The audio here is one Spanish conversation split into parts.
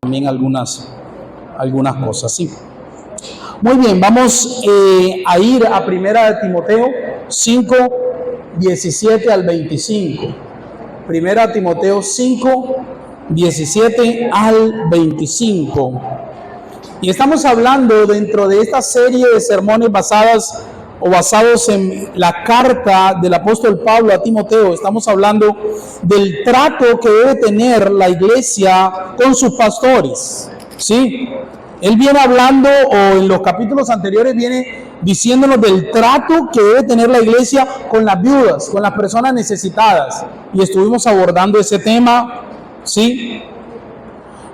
también algunas cosas, ¿sí? Muy bien, vamos a ir a 1 Timoteo 5, 17 al 25. 1 Timoteo 5, 17 al 25. Y estamos hablando dentro de esta serie de sermones basados en la carta del apóstol Pablo a Timoteo. Estamos hablando del trato que debe tener la iglesia con sus pastores, ¿sí? Él viene hablando, o en los capítulos anteriores viene diciéndonos del trato que debe tener la iglesia con las viudas, con las personas necesitadas. Y estuvimos abordando ese tema, ¿sí?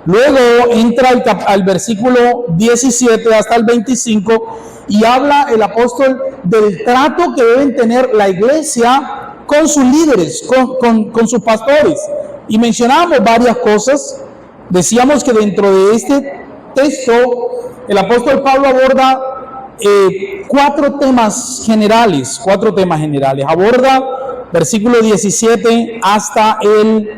Luego entra al versículo 17 hasta el 25 y habla el apóstol del trato que deben tener la iglesia con sus líderes, con sus pastores. Y mencionábamos varias cosas. Decíamos que dentro de este texto el apóstol Pablo aborda cuatro temas generales. Aborda versículo 17 hasta el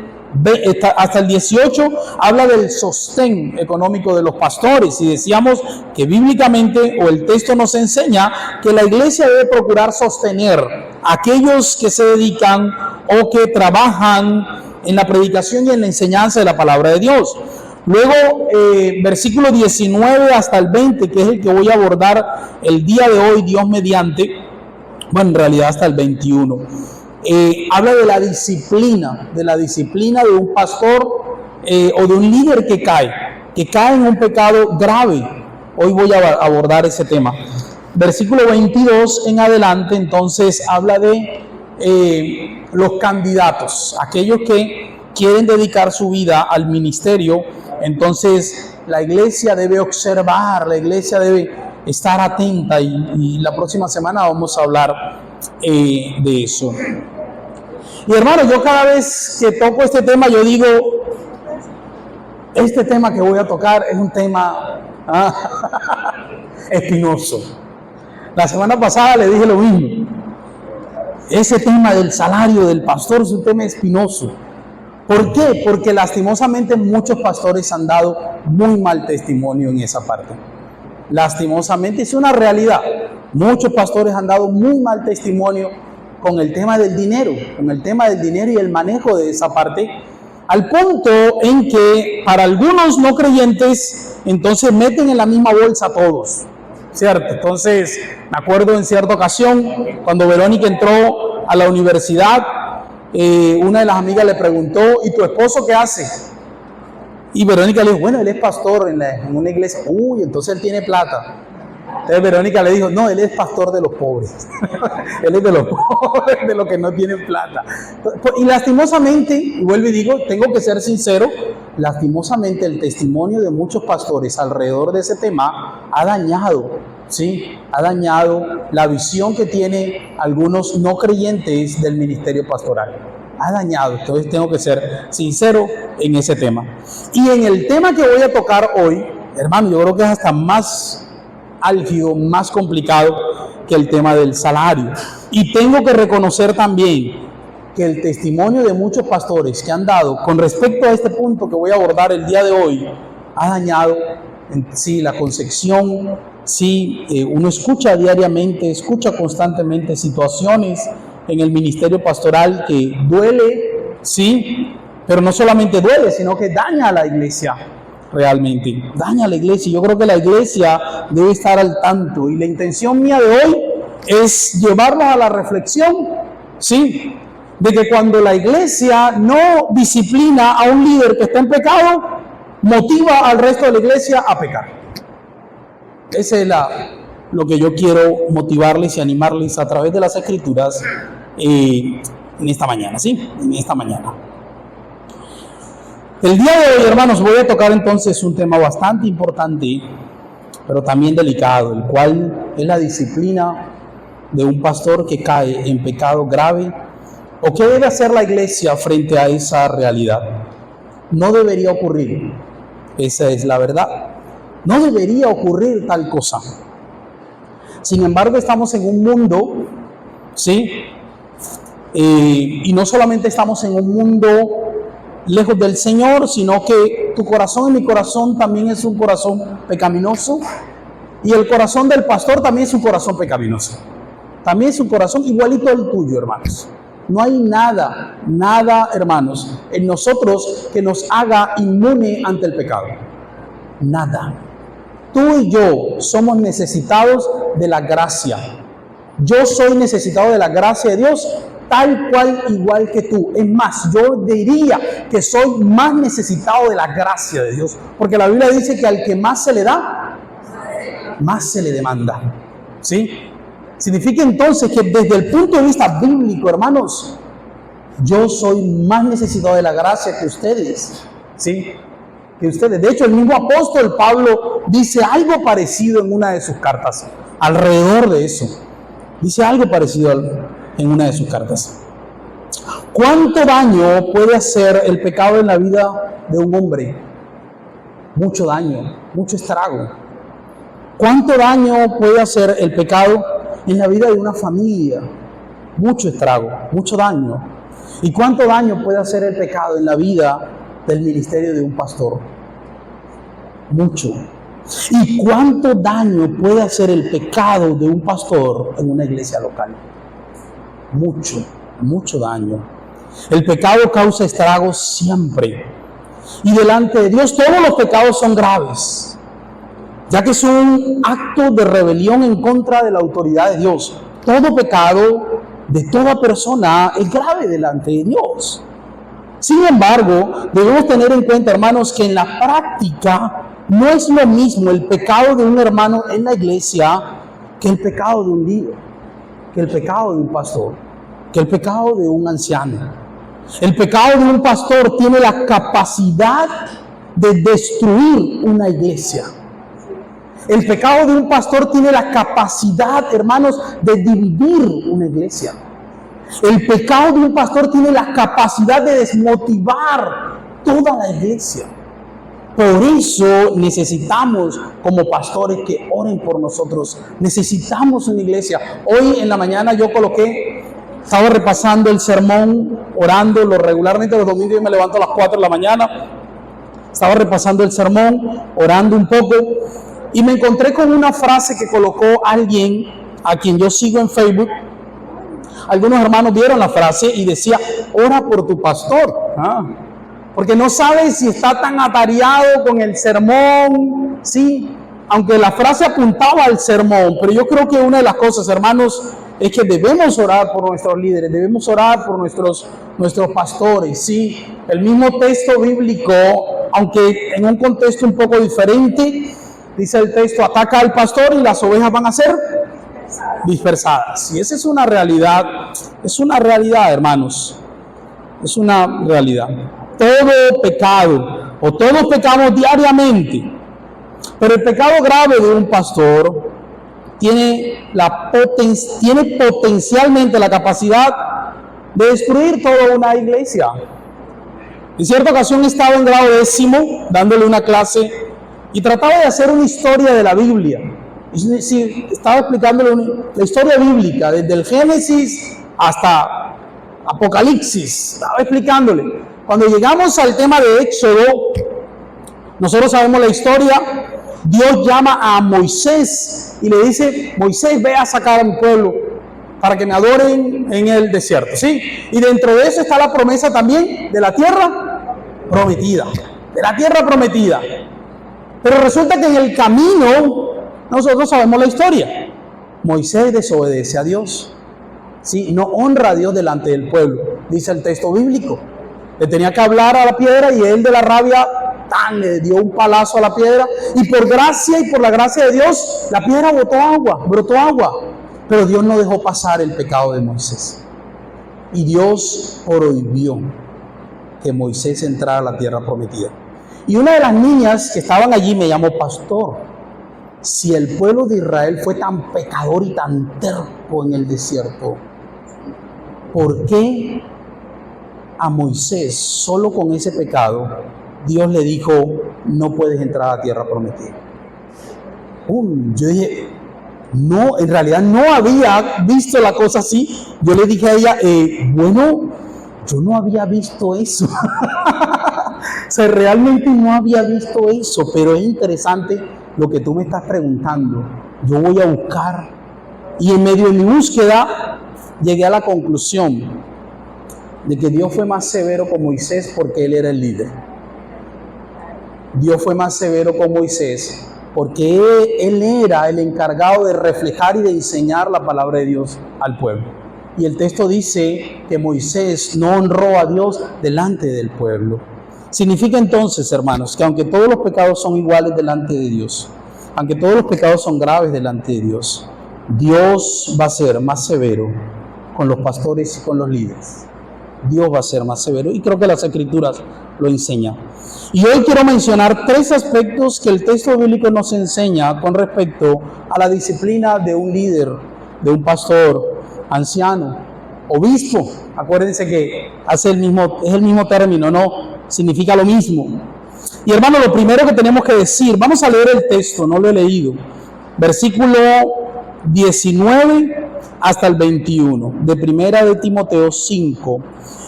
18, habla del sostén económico de los pastores, y decíamos que bíblicamente, o el texto nos enseña que la iglesia debe procurar sostener a aquellos que se dedican o que trabajan en la predicación y en la enseñanza de la palabra de Dios. Luego, versículo 19 hasta el 20, que es el que voy a abordar el día de hoy, Dios mediante, bueno, en realidad hasta el 21. Habla de la disciplina de un pastor o de un líder que cae en un pecado grave. Hoy voy a abordar ese tema. Versículo 22 en adelante, entonces, habla de los candidatos, aquellos que quieren dedicar su vida al ministerio. Entonces, la iglesia debe observar, la iglesia debe estar atenta, y la próxima semana vamos a hablar de eso. Y hermano, yo cada vez que toco este tema, yo digo, este tema que voy a tocar es un tema espinoso. La semana pasada le dije lo mismo. Ese tema del salario del pastor es un tema espinoso. ¿Por qué? Porque lastimosamente muchos pastores han dado muy mal testimonio en esa parte. Lastimosamente es una realidad. Muchos pastores han dado muy mal testimonio con el tema del dinero, y el manejo de esa parte, al punto en que para algunos no creyentes, entonces meten en la misma bolsa a todos, ¿cierto? Entonces, me acuerdo en cierta ocasión, cuando Verónica entró a la universidad, una de las amigas le preguntó, ¿y tu esposo qué hace? Y Verónica le dijo, bueno, él es pastor en una iglesia. Uy, entonces él tiene plata. Entonces Verónica le dijo, no, él es pastor de los pobres. Él es de los pobres, de los que no tienen plata. Y lastimosamente, y vuelvo y digo, tengo que ser sincero, lastimosamente el testimonio de muchos pastores alrededor de ese tema ha dañado, ¿sí? Ha dañado la visión que tienen algunos no creyentes del ministerio pastoral. Ha dañado, entonces tengo que ser sincero en ese tema. Y en el tema que voy a tocar hoy, hermano, yo creo que es hasta más álgido, más complicado que el tema del salario. Y tengo que reconocer también que el testimonio de muchos pastores que han dado con respecto a este punto que voy a abordar el día de hoy, ha dañado, sí, la concepción. Sí, uno escucha diariamente, escucha constantemente situaciones en el ministerio pastoral que duele, sí, pero no solamente duele, sino que daña a la iglesia. Realmente daña a la iglesia. Yo creo que la iglesia debe estar al tanto, y la intención mía de hoy es llevarlos a la reflexión, ¿sí?, de que cuando la iglesia no disciplina a un líder que está en pecado, motiva al resto de la iglesia a pecar. Ese es lo que yo quiero motivarles y animarles a través de las escrituras en esta mañana, ¿sí? En esta mañana. El día de hoy, hermanos, voy a tocar entonces un tema bastante importante, pero también delicado, el cual es la disciplina de un pastor que cae en pecado grave. ¿O qué debe hacer la iglesia frente a esa realidad? No debería ocurrir. Esa es la verdad. No debería ocurrir tal cosa. Sin embargo, estamos en un mundo, ¿sí? Y no solamente estamos en un mundo lejos del Señor, sino que tu corazón y mi corazón también es un corazón pecaminoso. Y el corazón del pastor también es un corazón pecaminoso. También es un corazón igualito al tuyo, hermanos. No hay nada, hermanos, en nosotros que nos haga inmune ante el pecado. Nada. Tú y yo somos necesitados de la gracia. Yo soy necesitado de la gracia de Dios, tal cual, igual que tú. Es más, yo diría que soy más necesitado de la gracia de Dios. Porque la Biblia dice que al que más se le da, más se le demanda. ¿Sí? Significa entonces que desde el punto de vista bíblico, hermanos, yo soy más necesitado de la gracia que ustedes. ¿Sí? Que ustedes. De hecho, el mismo apóstol Pablo dice algo parecido en una de sus cartas. Alrededor de eso. Dice algo parecido en una de sus cartas. ¿Cuánto daño puede hacer el pecado en la vida de un hombre? Mucho daño, mucho estrago. ¿Cuánto daño puede hacer el pecado en la vida de una familia? Mucho estrago, mucho daño. ¿Y cuánto daño puede hacer el pecado en la vida del ministerio de un pastor? Mucho. ¿Y cuánto daño puede hacer el pecado de un pastor en una iglesia local? Mucho, mucho daño. El pecado causa estragos siempre. Y delante de Dios todos los pecados son graves, ya que son un acto de rebelión en contra de la autoridad de Dios. Todo pecado de toda persona es grave delante de Dios. Sin embargo, debemos tener en cuenta, hermanos, que en la práctica no es lo mismo el pecado de un hermano en la iglesia que el pecado de un líder, que el pecado de un pastor, que el pecado de un anciano. El pecado de un pastor tiene la capacidad de destruir una iglesia. El pecado de un pastor tiene la capacidad, hermanos, de dividir una iglesia. El pecado de un pastor tiene la capacidad de desmotivar toda la iglesia. Por eso necesitamos como pastores que oren por nosotros. Necesitamos una iglesia. Hoy en la mañana yo estaba repasando el sermón, orando. Regularmente los domingos yo me levanto a las 4 de la mañana. Estaba repasando el sermón, orando un poco. Y me encontré con una frase que colocó alguien a quien yo sigo en Facebook. Algunos hermanos vieron la frase y decía: ora por tu pastor. Porque no sabes si está tan atareado con el sermón, ¿sí? Aunque la frase apuntaba al sermón, pero yo creo que una de las cosas, hermanos, es que debemos orar por nuestros líderes, debemos orar por nuestros pastores, ¿sí? El mismo texto bíblico, aunque en un contexto un poco diferente, dice el texto: ataca al pastor y las ovejas van a ser dispersadas. Y esa es una realidad, hermanos, es una realidad. Todo pecado, o todos pecamos diariamente, pero el pecado grave de un pastor tiene potencialmente la capacidad de destruir toda una iglesia. En cierta ocasión estaba en grado 10º dándole una clase y trataba de hacer una historia de la Biblia. Y estaba explicándole la historia bíblica, desde el Génesis hasta Apocalipsis. Estaba explicándole. Cuando llegamos al tema de Éxodo, nosotros sabemos la historia. Dios llama a Moisés y le dice: Moisés, ve a sacar a mi pueblo para que me adoren en el desierto, ¿sí? Y dentro de eso está la promesa también de la tierra prometida, Pero resulta que en el camino, nosotros sabemos la historia. Moisés desobedece a Dios, ¿sí? No honra a Dios delante del pueblo, dice el texto bíblico. Le tenía que hablar a la piedra y él de la rabia le dio un palazo a la piedra, y por la gracia de Dios, la piedra brotó agua. Pero Dios no dejó pasar el pecado de Moisés. Y Dios prohibió que Moisés entrara a la tierra prometida. Y una de las niñas que estaban allí me llamó: pastor, si el pueblo de Israel fue tan pecador y tan terco en el desierto, ¿por qué a Moisés, solo con ese pecado, Dios le dijo: no puedes entrar a la tierra prometida? Yo dije, no, en realidad no había visto la cosa así. Yo le dije a ella: bueno, yo no había visto eso. O sea, realmente no había visto eso, pero es interesante lo que tú me estás preguntando. Yo voy a buscar, y en medio de mi búsqueda llegué a la conclusión de que Dios fue más severo con Moisés porque él era el líder. Dios fue más severo con Moisés porque él era el encargado de reflejar y de enseñar la palabra de Dios al pueblo. Y el texto dice que Moisés no honró a Dios delante del pueblo. Significa entonces, hermanos, que aunque todos los pecados son iguales delante de Dios, aunque todos los pecados son graves delante de Dios, Dios va a ser más severo con los pastores y con los líderes. Dios va a ser más severo, y creo que las Escrituras lo enseñan. Y hoy quiero mencionar 3 aspectos que el texto bíblico nos enseña con respecto a la disciplina de un líder, de un pastor, anciano, obispo. Acuérdense que es el mismo término, no significa lo mismo. Y hermano, lo primero que tenemos que decir, vamos a leer el texto, no lo he leído, versículo 19 hasta el 21 de Primera de Timoteo 5.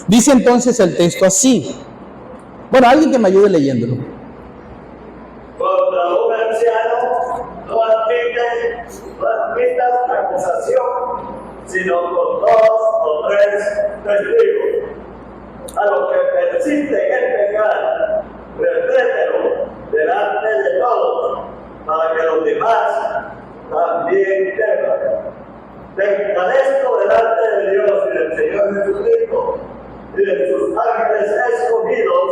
Dice entonces el texto así. Bueno, alguien que me ayude leyéndolo. Contra un anciano no admitas acusación, sino con 2 o 3 testigos. A los que persisten en pecar, repréndelo delante de todos, para que los demás también teman. Te encarezco delante de Dios y del Señor Jesucristo y de sus ángeles escogidos,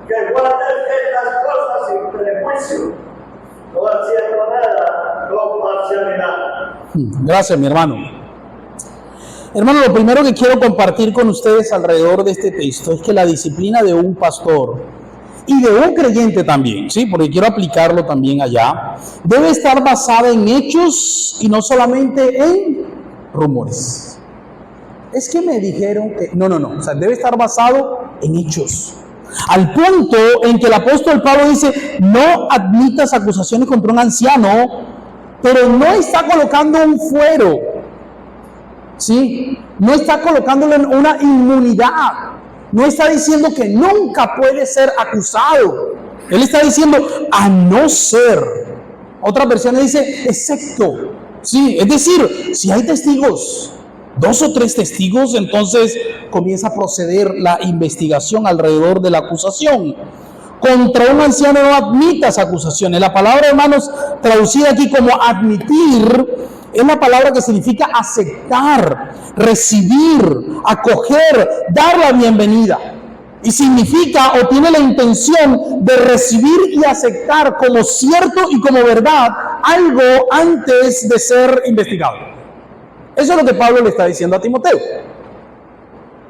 que guarden estas cosas sin prejuicio, no haciendo nada con parcialidad. Gracias, mi hermano. Hermano, lo primero que quiero compartir con ustedes alrededor de este texto es que la disciplina de un pastor y de un creyente también, ¿sí? Porque quiero aplicarlo también allá, debe estar basada en hechos y no solamente en rumores. Es que me dijeron que... No, o sea, debe estar basado en hechos. Al punto en que el apóstol Pablo dice, no admitas acusaciones contra un anciano, pero no está colocando un fuero, ¿sí? No está colocándole una inmunidad. No está diciendo que nunca puede ser acusado. Él está diciendo, a no ser. Otra versión dice, excepto. Sí, es decir, si hay testigos, 2 o 3 testigos, entonces comienza a proceder la investigación alrededor de la acusación. Contra un anciano no admitas acusaciones. La palabra, hermanos, traducida aquí como admitir, es la palabra que significa aceptar, recibir, acoger, dar la bienvenida. Y significa o tiene la intención de recibir y aceptar como cierto y como verdad algo antes de ser investigado. Eso es lo que Pablo le está diciendo a Timoteo.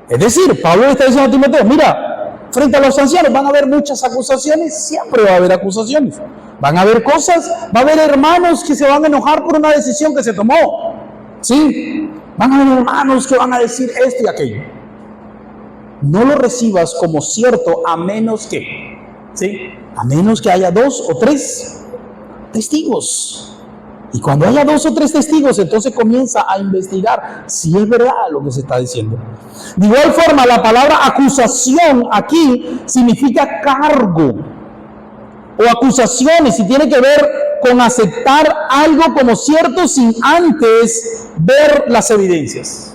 Es decir, Pablo le está diciendo a Timoteo, mira, frente a los ancianos van a haber muchas acusaciones, siempre va a haber acusaciones. Van a haber cosas, va a haber hermanos que se van a enojar por una decisión que se tomó. ¿Sí? Van a haber hermanos que van a decir esto y aquello. No lo recibas como cierto a menos que, ¿sí? A menos que haya 2 o 3 testigos. Y cuando haya 2 o 3 testigos, entonces comienza a investigar si es verdad lo que se está diciendo. De igual forma, la palabra acusación aquí significa cargo o acusaciones, y tiene que ver con aceptar algo como cierto sin antes ver las evidencias.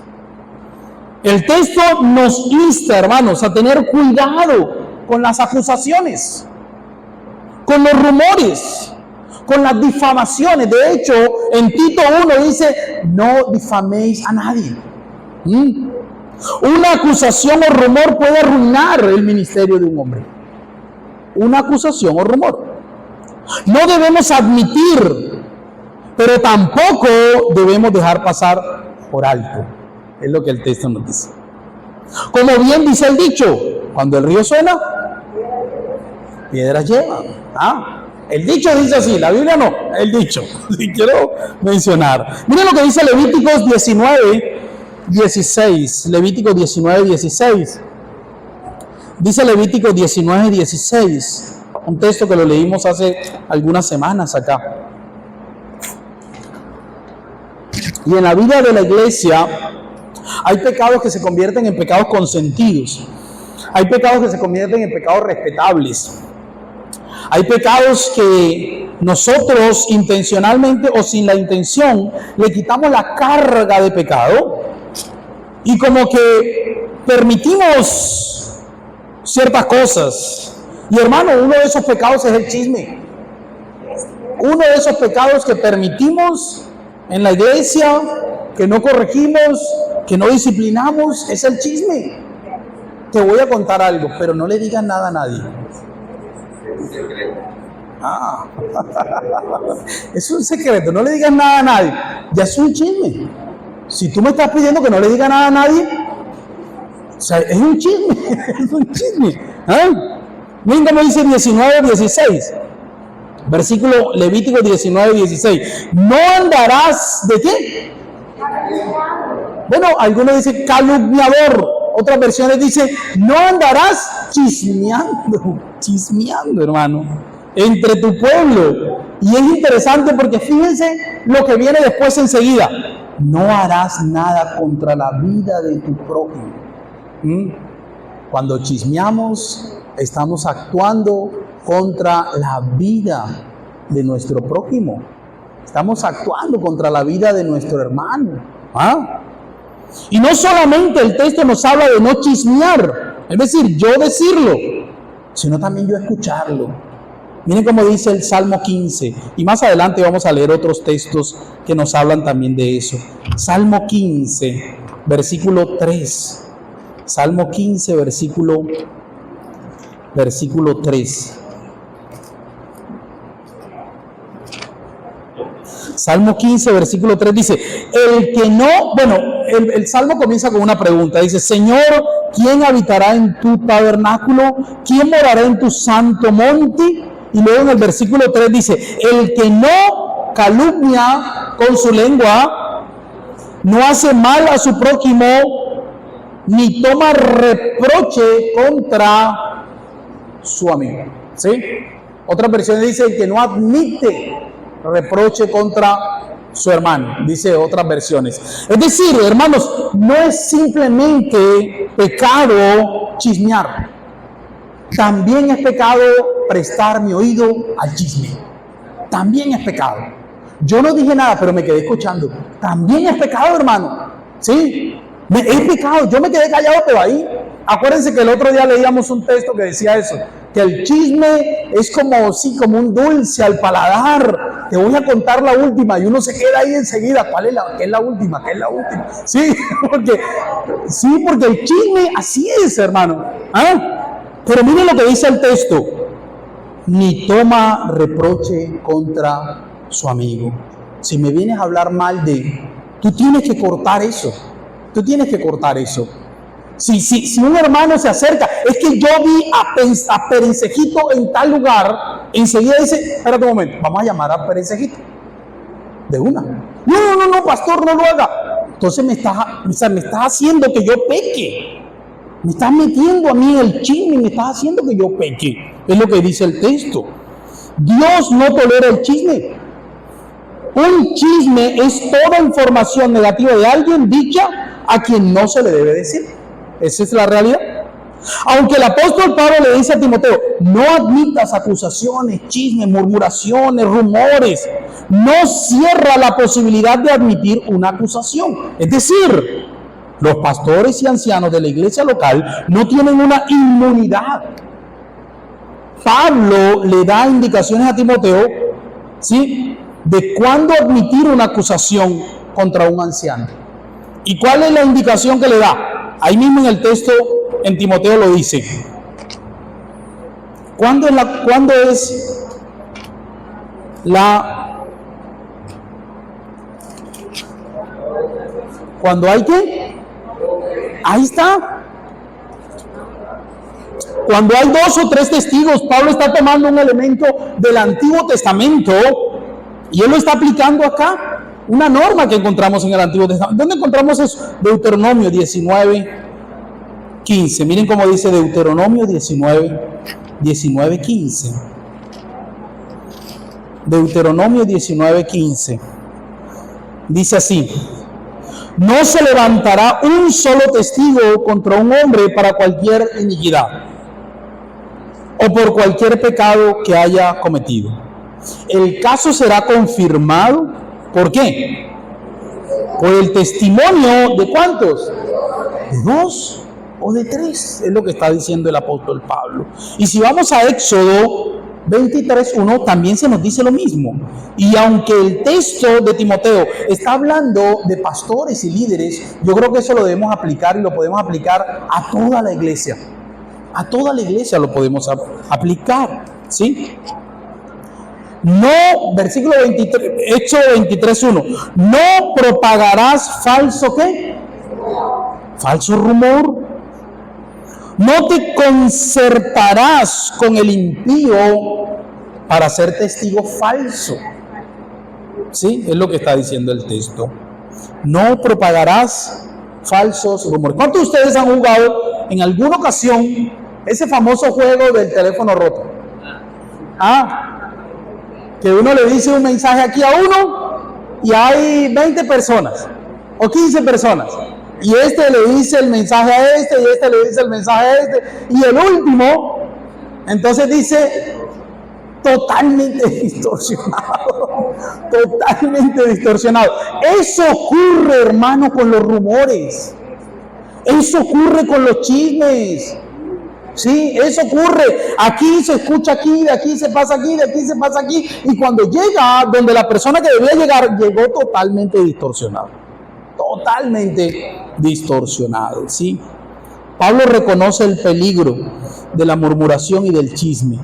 El texto nos insta, hermanos, a tener cuidado con las acusaciones, con los rumores, con las difamaciones. De hecho, en Tito 1 dice, no difaméis a nadie. Una acusación o rumor puede arruinar el ministerio de un hombre. Una acusación o rumor. No debemos admitir, pero tampoco debemos dejar pasar por alto. Es lo que el texto nos dice. Como bien dice el dicho, cuando el río suena, piedras lleva. El dicho dice así, la Biblia no, el dicho. Y quiero mencionar. Miren lo que dice Levíticos 19:16. Levíticos 19:16. Dice Levíticos 19:16. Un texto que lo leímos hace algunas semanas acá. Y en la vida de la iglesia Hay pecados que se convierten en pecados consentidos. Hay pecados que se convierten en pecados respetables. Hay pecados que nosotros intencionalmente o sin la intención le quitamos la carga de pecado y como que permitimos ciertas cosas. Y hermano, uno de esos pecados es el chisme. Uno de esos pecados que permitimos en la iglesia, que no corregimos, que no disciplinamos, es el chisme. Te voy a contar algo, pero no le digas nada a nadie. Es un secreto, no le digas nada a nadie. Ya es un chisme. Si tú me estás pidiendo que no le diga nada a nadie, o sea, es un chisme. Es un chisme. Miren cómo dice 19:16. Versículo Levítico 19:16. No andarás ¿de qué? Bueno, algunos dicen calumniador. Otras versiones dicen no andarás chismeando, hermano, entre tu pueblo. Y es interesante porque fíjense lo que viene después enseguida. No harás nada contra la vida de tu prójimo. Cuando chismeamos, estamos actuando contra la vida de nuestro prójimo. Estamos actuando contra la vida de nuestro hermano. Y no solamente el texto nos habla de no chismear, es decir, yo decirlo, sino también yo escucharlo. Miren cómo dice el Salmo 15, y más adelante vamos a leer otros textos que nos hablan también de eso. Salmo 15, versículo 3. Salmo 15, versículo 3. Salmo 15, versículo 3 dice, el que no, bueno, el Salmo comienza con una pregunta, dice, Señor, ¿quién habitará en tu tabernáculo? ¿Quién morará en tu santo monte? Y luego en el versículo 3 dice, el que no calumnia con su lengua, no hace mal a su prójimo, ni toma reproche contra su amigo. ¿Sí? Otra versión dice que no admite reproche contra su hermano, dice otras versiones. Es decir, hermanos, no es simplemente pecado chismear, también es pecado prestar mi oído al chisme. También es pecado. Yo no dije nada, pero me quedé escuchando. También es pecado, hermano. ¿Sí? Es pecado. Yo me quedé callado, pero ahí. Acuérdense que el otro día leíamos un texto que decía eso, que el chisme es como un dulce al paladar. Te voy a contar la última y uno se queda ahí enseguida. ¿Qué es la última? ¿Qué es la última? Sí, porque el chisme así es, hermano. Pero miren lo que dice el texto. Ni toma reproche contra su amigo. Si me vienes a hablar mal tú tienes que cortar eso. Tú tienes que cortar eso. Si un hermano se acerca, es que yo vi a Perencejito en tal lugar, enseguida dice, espérate un momento, vamos a llamar a Perencejito. De una. No, pastor, no lo haga. Entonces me estás haciendo que yo peque. Me estás metiendo a mí el chisme y me estás haciendo que yo peque. Es lo que dice el texto. Dios no tolera el chisme. Un chisme es toda información negativa de alguien dicha a quien no se le debe decir. Esa es la realidad. Aunque el apóstol Pablo le dice a Timoteo, no admitas acusaciones, chismes, murmuraciones, rumores. No cierra la posibilidad de admitir una acusación. Es decir, los pastores y ancianos de la iglesia local no tienen una inmunidad. Pablo le da indicaciones a Timoteo, ¿sí?, de cuándo admitir una acusación contra un anciano. ¿Y cuál es la indicación que le da? Ahí mismo en el texto, en Timoteo lo dice. ¿Cuándo hay qué? Ahí está. Cuando hay 2 o 3 testigos, Pablo está tomando un elemento del Antiguo Testamento y él lo está aplicando acá. Una norma que encontramos en el Antiguo Testamento. ¿Dónde encontramos eso? Deuteronomio 19:15. Miren cómo dice Deuteronomio 19:15. Deuteronomio 19:15. Dice así: no se levantará un solo testigo contra un hombre para cualquier iniquidad o por cualquier pecado que haya cometido. El caso será confirmado. ¿Por qué? Por el testimonio de ¿cuántos? De 2 o de 3, es lo que está diciendo el apóstol Pablo. Y si vamos a Éxodo 23:1, también se nos dice lo mismo. Y aunque el texto de Timoteo está hablando de pastores y líderes, yo creo que eso lo debemos aplicar y lo podemos aplicar a toda la iglesia. A toda la iglesia lo podemos aplicar, ¿sí? No, versículo 23, Éxodo 23:1, no propagarás falso ¿qué? Falso rumor. No te concertarás con el impío para ser testigo falso. ¿Sí? Es lo que está diciendo el texto. No propagarás falsos rumores. ¿Cuántos de ustedes han jugado en alguna ocasión ese famoso juego del teléfono roto? Que uno le dice un mensaje aquí a uno y hay 20 personas o 15 personas. Y este le dice el mensaje a este, y este le dice el mensaje a este, y el último, entonces dice, totalmente distorsionado, totalmente distorsionado. Eso ocurre, hermano, con los rumores. Eso ocurre con los chismes. Sí, eso ocurre. Aquí se escucha aquí, de aquí se pasa aquí, de aquí se pasa aquí, y cuando llega donde la persona que debía llegar, llegó totalmente distorsionado. Totalmente distorsionado, ¿sí? Pablo reconoce el peligro de la murmuración y del chisme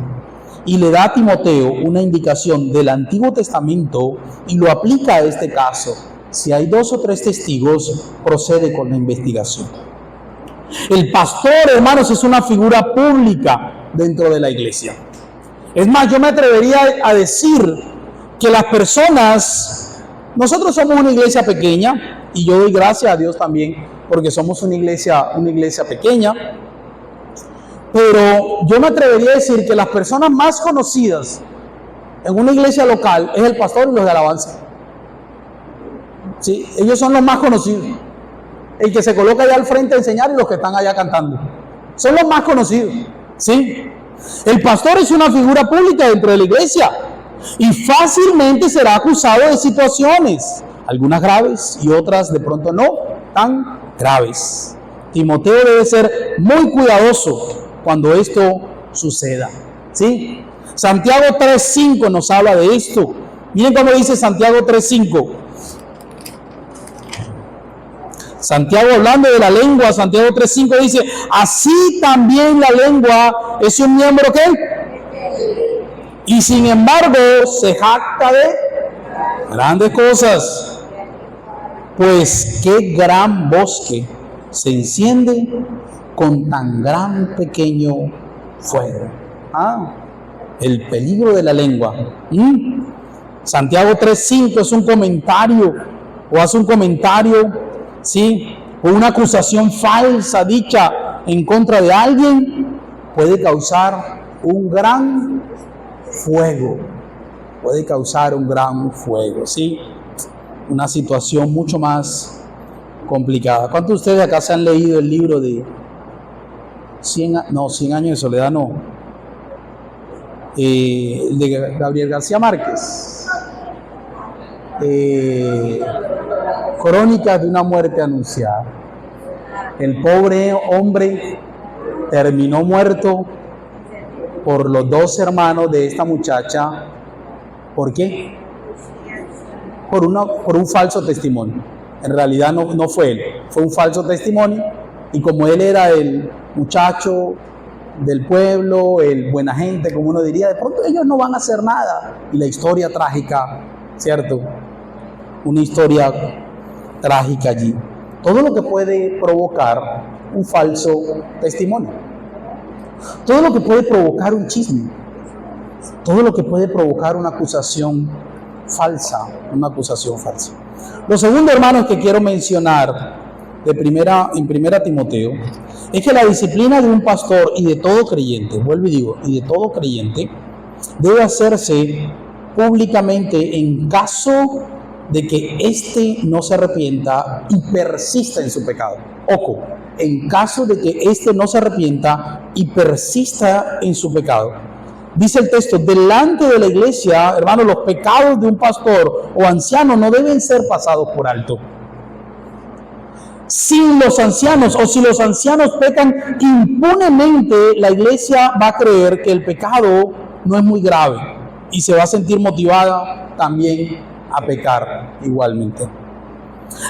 y le da a Timoteo una indicación del Antiguo Testamento y lo aplica a este caso. Si hay 2 o 3 testigos, procede con la investigación. El pastor, hermanos, es una figura pública dentro de la iglesia. Es más, yo me atrevería a decir que las personas, nosotros somos una iglesia pequeña, y yo doy gracias a Dios también porque somos una iglesia pequeña, pero yo me atrevería a decir que las personas más conocidas en una iglesia local es el pastor y los de alabanza. ¿Sí? Ellos son los más conocidos. El que se coloca allá al frente a enseñar y los que están allá cantando. Son los más conocidos. ¿Sí? El pastor es una figura pública dentro de la iglesia y fácilmente será acusado de situaciones, algunas graves y otras de pronto no tan graves. Timoteo debe ser muy cuidadoso cuando esto suceda. ¿Sí? Santiago 3:5 nos habla de esto. Miren cómo dice Santiago 3:5. Santiago, hablando de la lengua, Santiago 3:5 dice, así también la lengua es un miembro ¿qué? Y sin embargo se jacta de grandes cosas. Pues qué gran bosque se enciende con tan gran pequeño fuego. El peligro de la lengua. Santiago 3:5 es un comentario, o hace un comentario, ¿sí? O una acusación falsa dicha en contra de alguien puede causar un gran fuego. Puede causar un gran fuego, ¿sí? Una situación mucho más complicada. ¿Cuántos de ustedes acá se han leído el libro de 100 años de soledad? No. El de Gabriel García Márquez. Crónicas de una muerte anunciada. El pobre hombre terminó muerto por los 2 hermanos de esta muchacha. ¿Por qué? Por un falso testimonio. En realidad no fue él, fue un falso testimonio, y como él era el muchacho del pueblo, el buena gente, como uno diría, de pronto ellos no van a hacer nada. Y la historia trágica, ¿cierto? Una historia trágica allí. Todo lo que puede provocar un falso testimonio, todo lo que puede provocar un chisme, todo lo que puede provocar una acusación falsa, Lo segundo, hermanos, que quiero mencionar en primera Timoteo es que la disciplina de un pastor y de todo creyente, vuelvo y digo, y de todo creyente, debe hacerse públicamente en caso de que éste no se arrepienta y persista en su pecado. Ojo, en caso de que éste no se arrepienta y persista en su pecado. Dice el texto, delante de la iglesia, hermanos, los pecados de un pastor o anciano no deben ser pasados por alto. Si los ancianos pecan impunemente, la iglesia va a creer que el pecado no es muy grave y se va a sentir motivada también a pecar igualmente.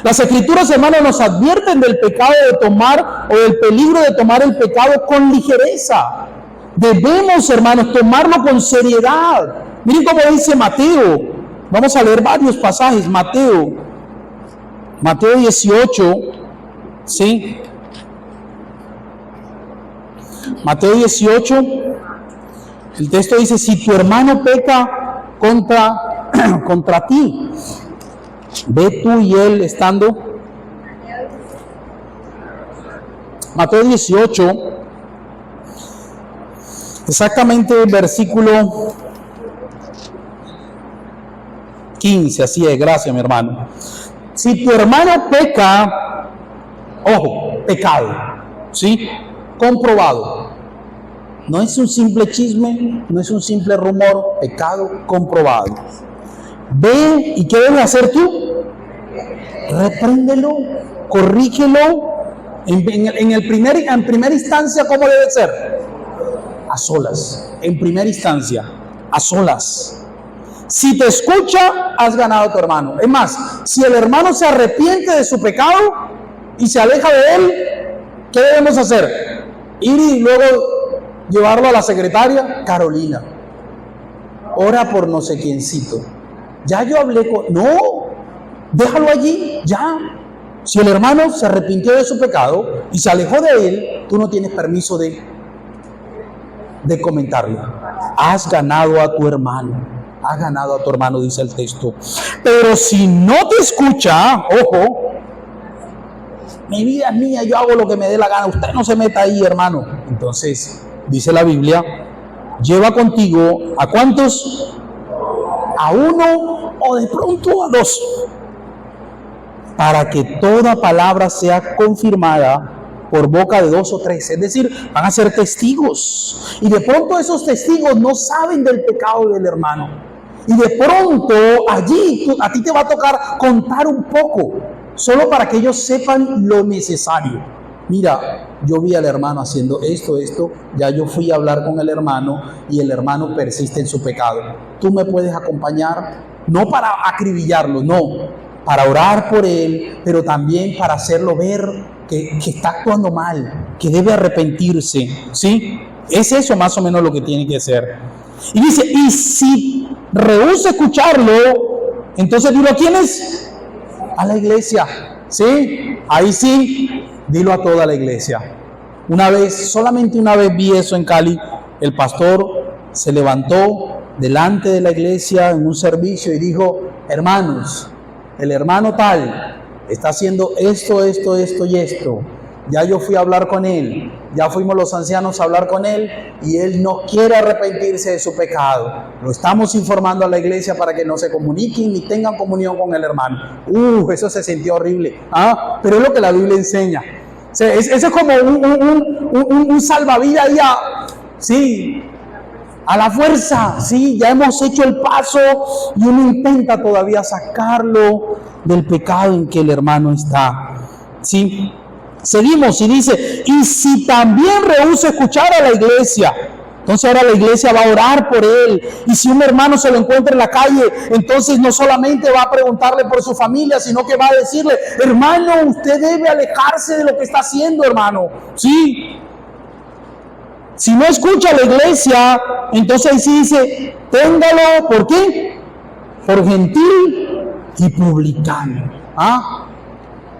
Las escrituras, hermanos, nos advierten del pecado de tomar o del peligro de tomar el pecado con ligereza. Debemos, hermanos, tomarlo con seriedad. Miren cómo dice Mateo. Vamos a leer varios pasajes. Mateo 18, ¿sí? Mateo 18, el texto dice, si tu hermano peca contra ti, ve tú y él estando. Mateo 18, exactamente el versículo 15, así es, gracias mi hermano. Si tu hermano peca, ojo, pecado, ¿sí? Comprobado. No es un simple chisme, no es un simple rumor, pecado comprobado. Ve, ¿y qué debes hacer tú? Repréndelo, corrígelo. En primera instancia, ¿cómo debe ser? A solas. En primera instancia, a solas. Si te escucha, has ganado a tu hermano. Es más, si el hermano se arrepiente de su pecado y se aleja de él, ¿qué debemos hacer? Ir y luego llevarlo a la secretaria. Carolina, ora por no sé quiéncito. Ya yo hablé con... No, déjalo allí, ya. Si el hermano se arrepintió de su pecado y se alejó de él, tú no tienes permiso de comentarlo. Has ganado a tu hermano. Has ganado a tu hermano, dice el texto. Pero si no te escucha, ojo, mi vida es mía, yo hago lo que me dé la gana, usted no se meta ahí, hermano. Entonces, dice la Biblia, lleva contigo, ¿a cuántos? A uno o de pronto a dos, para que toda palabra sea confirmada por boca de dos o tres. Es decir, van a ser testigos. Y de pronto esos testigos no saben del pecado del hermano. Y de pronto allí a ti te va a tocar contar un poco, solo para que ellos sepan lo necesario. Mira, yo vi al hermano haciendo esto, ya yo fui a hablar con el hermano y el hermano persiste en su pecado. ¿Tú me puedes acompañar? No para acribillarlo, no, para orar por él, pero también para hacerlo ver que está actuando mal, que debe arrepentirse, ¿sí? Es eso más o menos lo que tiene que hacer. Y dice, y si rehúsa escucharlo, entonces dilo, ¿a quién es? A la iglesia, ¿sí? Ahí sí, dilo a toda la iglesia. Solamente una vez vi eso en Cali. El pastor se levantó delante de la iglesia en un servicio y dijo, hermanos, el hermano tal está haciendo esto y esto. Ya yo fui a hablar con él, ya fuimos los ancianos a hablar con él y él no quiere arrepentirse de su pecado. Lo estamos informando a la iglesia para que no se comuniquen ni tengan comunión con el hermano. Eso se sintió horrible. Pero es lo que la Biblia enseña. O sea, eso es como un salvavidas ahí sí, a la fuerza. Sí, ya hemos hecho el paso y uno intenta todavía sacarlo del pecado en que el hermano está. Sí. Seguimos y dice, y si también rehúsa escuchar a la iglesia, entonces ahora la iglesia va a orar por él. Y si un hermano se lo encuentra en la calle, entonces no solamente va a preguntarle por su familia, sino que va a decirle, hermano, usted debe alejarse de lo que está haciendo, hermano. Sí. Si no escucha a la iglesia, entonces ahí sí dice, téngalo, ¿por qué? Por gentil y publicano.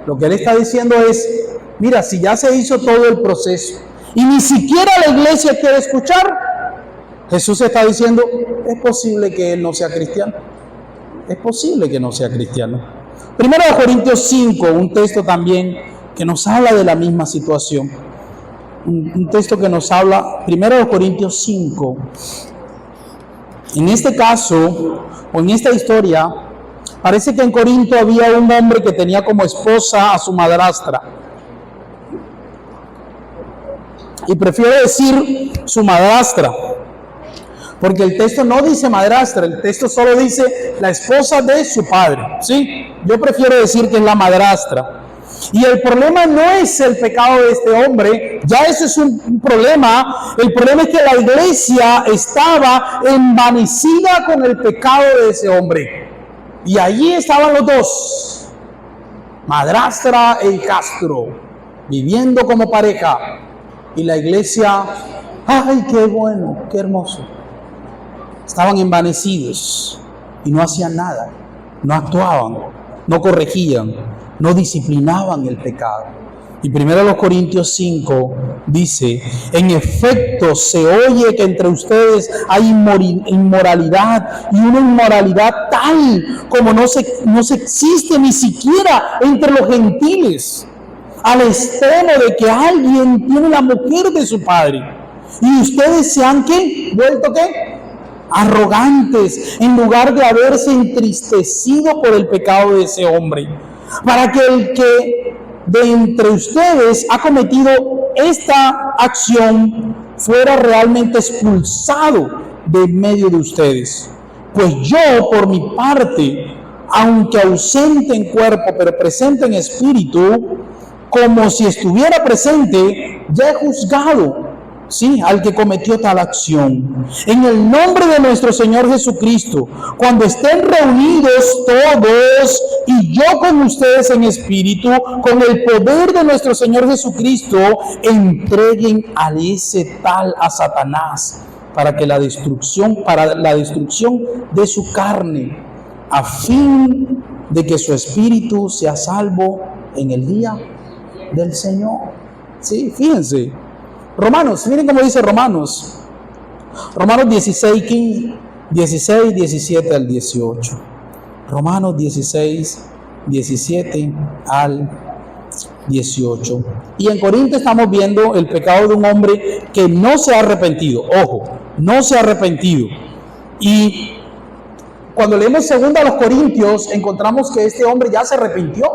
Lo que él está diciendo es, mira, si ya se hizo todo el proceso y ni siquiera la iglesia quiere escuchar, Jesús está diciendo, es posible que él no sea cristiano. Es posible que no sea cristiano. 1 Corintios 5, un texto también que nos habla de la misma situación. Un texto que nos habla, 1 Corintios 5. En este caso, o en esta historia, Parece que en Corinto había un hombre que tenía como esposa a su madrastra. Y prefiero decir su madrastra, porque el texto no dice madrastra, el texto solo dice la esposa de su padre, ¿sí? Yo prefiero decir que es la madrastra. Y el problema no es el pecado de este hombre, ya eso es un problema. El problema es que la iglesia estaba envanecida con el pecado de ese hombre. Y allí estaban los dos, madrastra e hijastro, viviendo como pareja. Y la iglesia, ¡ay, qué bueno, qué hermoso! Estaban envanecidos y no hacían nada, no actuaban, no corregían, no disciplinaban el pecado. Y 1 Corintios 5 dice: en efecto se oye que entre ustedes hay inmoralidad, y una inmoralidad tal como no se existe ni siquiera entre los gentiles, al extremo de que alguien tiene la mujer de su padre. Y ustedes se han vuelto arrogantes, en lugar de haberse entristecido por el pecado de ese hombre, para que el que de entre ustedes ha cometido esta acción fuera realmente expulsado de medio de ustedes. Pues yo, por mi parte, aunque ausente en cuerpo, pero presente en espíritu, como si estuviera presente, ya he juzgado, sí, al que cometió tal acción. En el nombre de nuestro Señor Jesucristo, cuando estén reunidos todos y yo con ustedes en espíritu, con el poder de nuestro Señor Jesucristo, entreguen a ese tal a Satanás para la destrucción de su carne, a fin de que su espíritu sea salvo en el día del Señor. Sí, fíjense. Romanos, miren cómo dice Romanos 16, 17 al 18. Romanos 16, 17 al 18. Y en Corinto estamos viendo el pecado de un hombre que no se ha arrepentido. Ojo, no se ha arrepentido. Y cuando leemos 2 Corintios, encontramos que este hombre ya se arrepintió.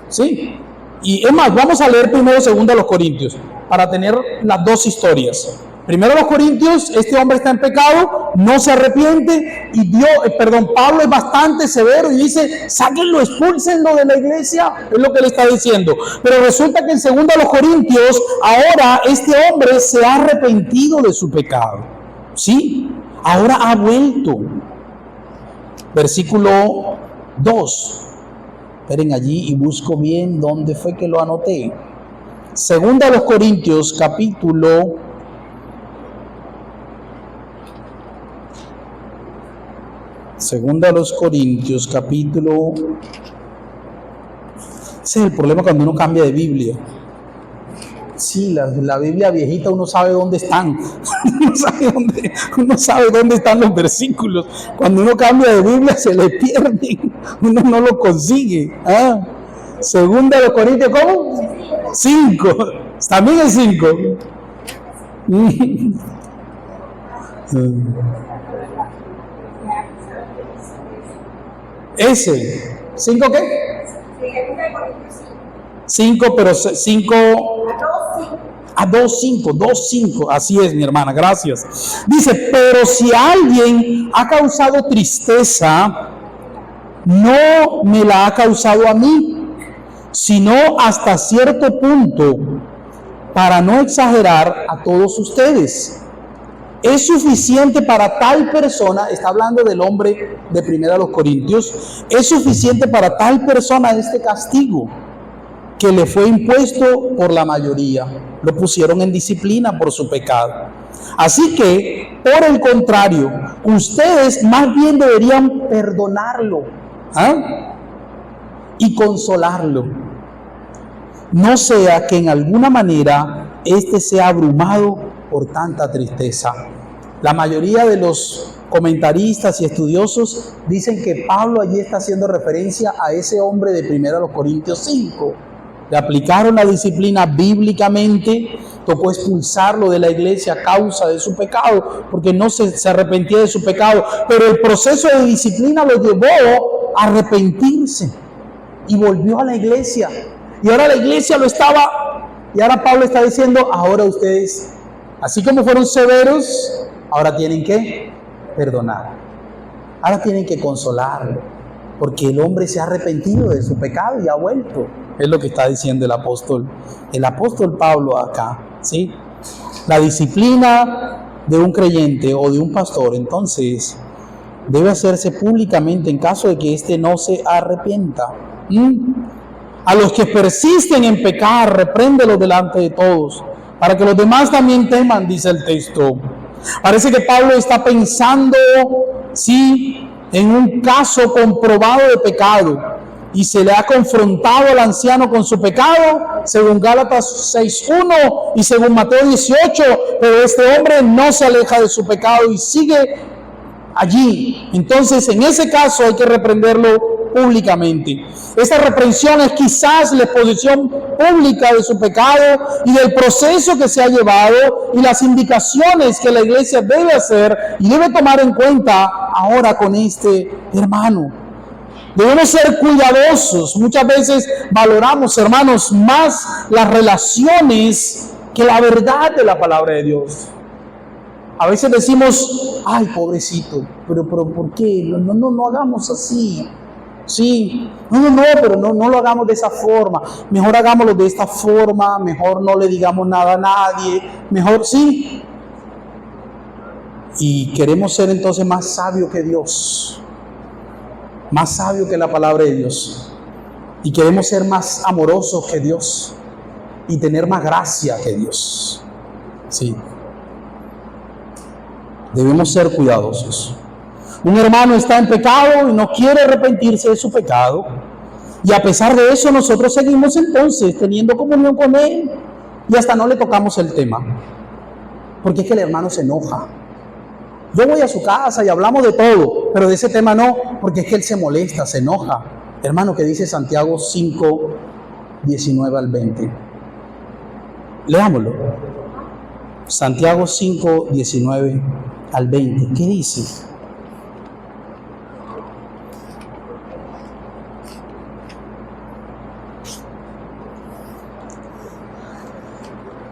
Sí. Y es más, vamos a leer primero 2 Corintios para tener las dos historias. 1 Corintios, este hombre está en pecado, no se arrepiente y Pablo es bastante severo y dice: sáquenlo, expúlsenlo de la iglesia, es lo que le está diciendo. Pero resulta que en 2 Corintios, ahora este hombre se ha arrepentido de su pecado, ¿sí? Ahora ha vuelto. Versículo 2. Esperen allí y busco bien dónde fue que lo anoté. 2 Corintios capítulo 2 Corintios capítulo. Ese es el problema cuando uno cambia de Biblia. Sí, la Biblia viejita uno sabe dónde están. Uno sabe dónde están los versículos. Cuando uno cambia de Biblia se le pierden. Uno no lo consigue. 2 Corintios, ¿cómo? 5. También es 5. Ese. ¿5 qué? 5, pero 5. A 2:5, así es, mi hermana, gracias. Dice: pero si alguien ha causado tristeza, no me la ha causado a mí, sino hasta cierto punto, para no exagerar, a todos ustedes. Es suficiente para tal persona, está hablando del hombre de 1 Corintios, es suficiente para tal persona este castigo que le fue impuesto por la mayoría. Lo pusieron en disciplina por su pecado. Así que, por el contrario, ustedes más bien deberían perdonarlo y consolarlo. No sea que en alguna manera éste sea abrumado por tanta tristeza. La mayoría de los comentaristas y estudiosos dicen que Pablo allí está haciendo referencia a ese hombre de 1 Corintios 5. Le aplicaron la disciplina bíblicamente, tocó expulsarlo de la iglesia a causa de su pecado, porque no se arrepentía de su pecado, pero el proceso de disciplina lo llevó arrepentirse y volvió a la iglesia. Y ahora la iglesia y ahora Pablo está diciendo, ahora ustedes, así como fueron severos, ahora tienen que perdonar. Ahora tienen que consolarlo, porque el hombre se ha arrepentido de su pecado y ha vuelto. Es lo que está diciendo el apóstol Pablo acá, ¿sí? La disciplina de un creyente o de un pastor, entonces, debe hacerse públicamente en caso de que éste no se arrepienta. A los que persisten en pecar, repréndelos delante de todos, para que los demás también teman, dice el texto. Parece que Pablo está pensando, sí, en un caso comprobado de pecado, y se le ha confrontado al anciano con su pecado, según Gálatas 6:1 y según Mateo 18, pero este hombre no se aleja de su pecado y sigue allí. Entonces, en ese caso hay que reprenderlo públicamente. Esta reprensión es quizás la exposición pública de su pecado y del proceso que se ha llevado y las indicaciones que la iglesia debe hacer y debe tomar en cuenta ahora con este hermano. Debemos ser cuidadosos. Muchas veces valoramos, hermanos, más las relaciones que la verdad de la palabra de Dios. A veces decimos, ay, pobrecito, pero ¿por qué? No hagamos así. Sí, pero no lo hagamos de esa forma. Mejor hagámoslo de esta forma, mejor no le digamos nada a nadie, mejor sí. Y queremos ser entonces más sabios que Dios, más sabios que la palabra de Dios. Y queremos ser más amorosos que Dios y tener más gracia que Dios. Sí. Debemos ser cuidadosos. Un hermano está en pecado y no quiere arrepentirse de su pecado. Y a pesar de eso, nosotros seguimos entonces teniendo comunión con él. Y hasta no le tocamos el tema. Porque es que el hermano se enoja. Yo voy a su casa y hablamos de todo, pero de ese tema no, porque es que él se molesta, se enoja. Hermano, que dice Santiago 5, 19 al 20. Leámoslo. Santiago 5, 19 al 20. ¿Qué dice?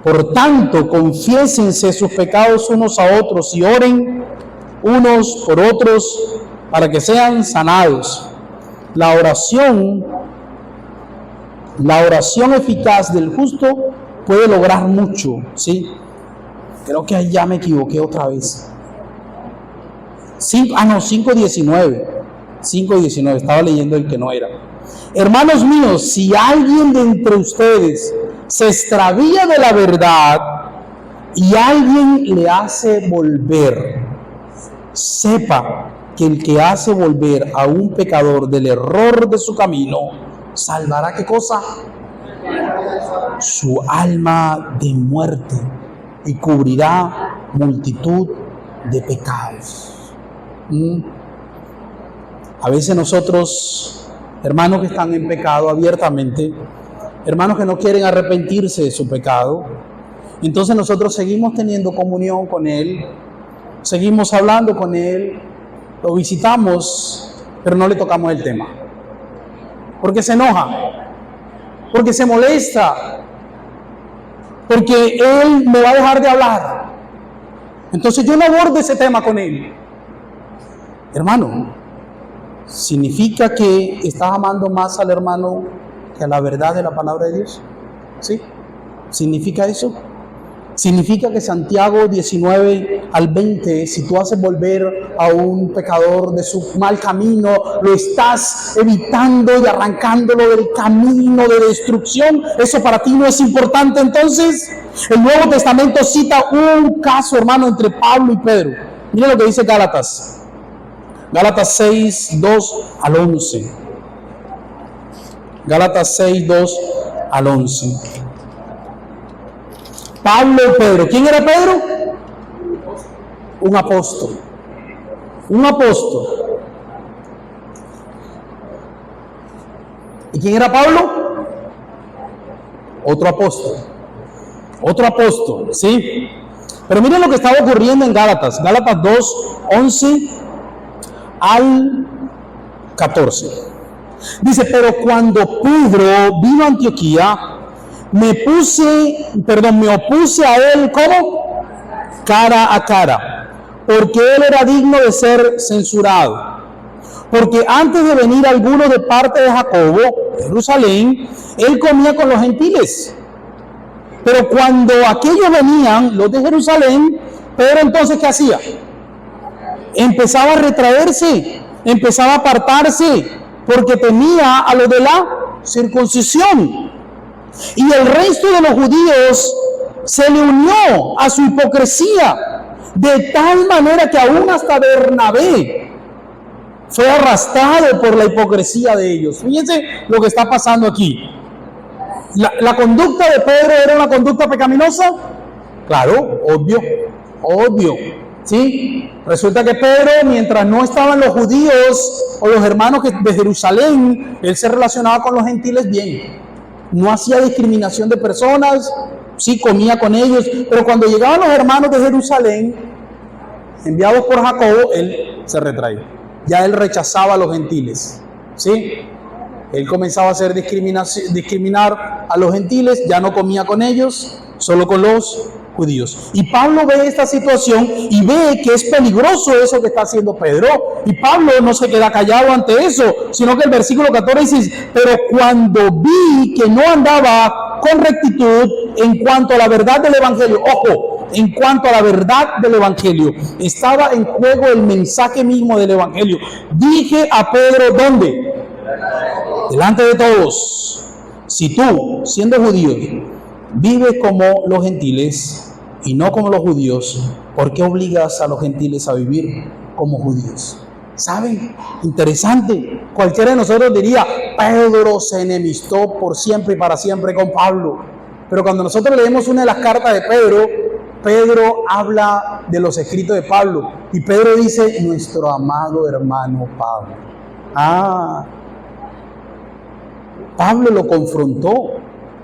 Por tanto, confiésense sus pecados unos a otros y oren unos por otros para que sean sanados. La oración eficaz del justo puede lograr mucho, ¿sí? Creo que ahí ya me equivoqué otra vez. 5:19. 5:19, estaba leyendo el que no era. Hermanos míos, si alguien de entre ustedes se extravía de la verdad y alguien le hace volver, sepa que el que hace volver a un pecador del error de su camino, salvará ¿qué cosa? Su alma de muerte y cubrirá multitud de pecados. A veces nosotros, hermanos que están en pecado abiertamente, hermanos que no quieren arrepentirse de su pecado, entonces nosotros seguimos teniendo comunión con él, seguimos hablando con él, lo visitamos, pero no le tocamos el tema. Porque se enoja, porque se molesta, porque él me va a dejar de hablar. Entonces yo no abordo ese tema con él. Hermano, ¿significa que estás amando más al hermano que a la verdad de la palabra de Dios? ¿Sí? ¿Significa eso? Significa que Santiago 19 al 20, si tú haces volver a un pecador de su mal camino, lo estás evitando y arrancándolo del camino de destrucción, ¿eso para ti no es importante? Entonces, el Nuevo Testamento cita un caso, hermano, entre Pablo y Pedro. Mira lo que dice Gálatas 6, 2 al 11. Gálatas 6, 2 al 11. Pablo y Pedro. ¿Quién era Pedro? Un apóstol. Un apóstol. ¿Y quién era Pablo? Otro apóstol. Otro apóstol, ¿sí? Pero miren lo que estaba ocurriendo en Gálatas. Gálatas 2, 11 al 14. Dice, pero cuando Pedro vino a Antioquía, me opuse a él, ¿cómo? Cara a cara, porque él era digno de ser censurado. Porque antes de venir algunos de parte de Jacobo, de Jerusalén, él comía con los gentiles. Pero cuando aquellos venían, los de Jerusalén, Pedro entonces, ¿qué hacía? Empezaba a retraerse, empezaba a apartarse, porque temía a los de la circuncisión. Y el resto de los judíos se le unió a su hipocresía, de tal manera que aún hasta Bernabé fue arrastrado por la hipocresía de ellos. Fíjense lo que está pasando aquí. ¿La conducta de Pedro era una conducta pecaminosa? Claro, obvio. ¿Sí? Resulta que Pedro, mientras no estaban los judíos o los hermanos de Jerusalén, él se relacionaba con los gentiles bien. No hacía discriminación de personas, sí comía con ellos, pero cuando llegaban los hermanos de Jerusalén, enviados por Jacobo, él se retraía. Ya él rechazaba a los gentiles, ¿sí? Él comenzaba a hacer discriminar a los gentiles, ya no comía con ellos, solo con los judíos. Y Pablo ve esta situación y ve que es peligroso eso que está haciendo Pedro. Y Pablo no se queda callado ante eso, sino que el versículo 14 dice, pero cuando vi que no andaba con rectitud en cuanto a la verdad del evangelio, ojo, en cuanto a la verdad del evangelio, estaba en juego el mensaje mismo del evangelio. Dije a Pedro, ¿dónde? Delante de todos, si tú, siendo judío, vives como los gentiles y no como los judíos, ¿por qué obligas a los gentiles a vivir como judíos? ¿Saben? Interesante. Cualquiera de nosotros diría, Pedro se enemistó por siempre y para siempre con Pablo. Pero cuando nosotros leemos una de las cartas de Pedro, Pedro habla de los escritos de Pablo. Y Pedro dice, nuestro amado hermano Pablo. Pablo lo confrontó